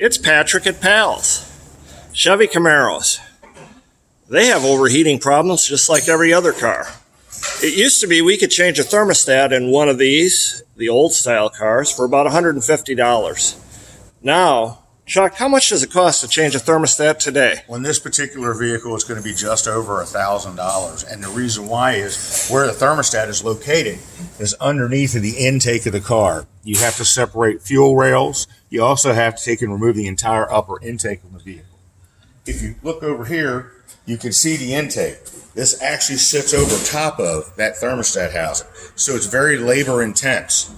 It's Patrick at Pals. Chevy Camaros. They have overheating problems just like every other car. It used to be we could change a thermostat in one of these, the old style cars, for about $150. Now, Chuck, how much does it cost to change a thermostat today? On this particular vehicle, it's going to be just over $1,000. And the reason why is where the thermostat is located is underneath of the intake of the car. You have to separate fuel rails. You also have to take and remove the entire upper intake of the vehicle. If you look over here, you can see the intake. This actually sits over top of that thermostat housing. So it's very labor intense.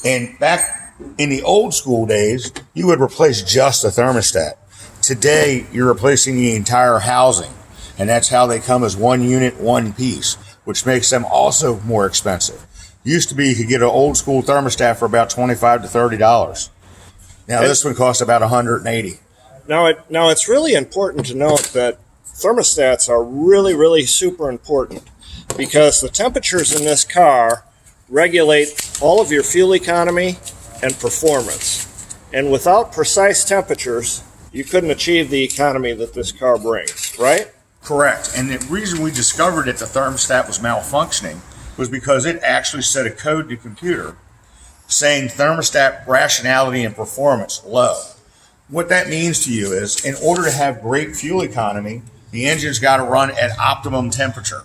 And back in the old school days, you would replace just the thermostat. Today, you're replacing the entire housing. And that's how they come as one unit, one piece, which makes them also more expensive. Used to be you could get an old school thermostat for about $25 to $30. Now this one costs about $180. Now it's really important to note that thermostats are really super important because the temperatures in this car regulate all of your fuel economy and performance. And without precise temperatures, you couldn't achieve the economy that this car brings, right? Correct. And the reason we discovered that the thermostat was malfunctioning was because it actually set a code to the computer saying thermostat rationality and performance low. What that means to you is in order to have great fuel economy, the engine's got to run at optimum temperature.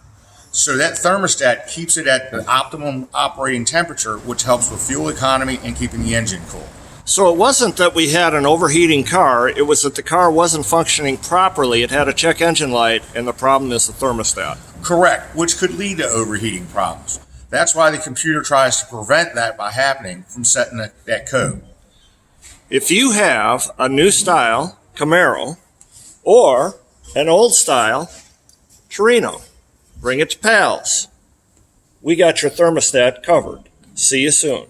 So that thermostat keeps it at the optimum operating temperature, which helps with fuel economy and keeping the engine cool. So it wasn't that we had an overheating car, it was that the car wasn't functioning properly. It had a check engine light, and the problem is the thermostat. Correct, which could lead to overheating problems. That's why the computer tries to prevent that by happening from setting that code. If you have a new style Camaro or an old style Torino, bring it to Pals. We got your thermostat covered. See you soon.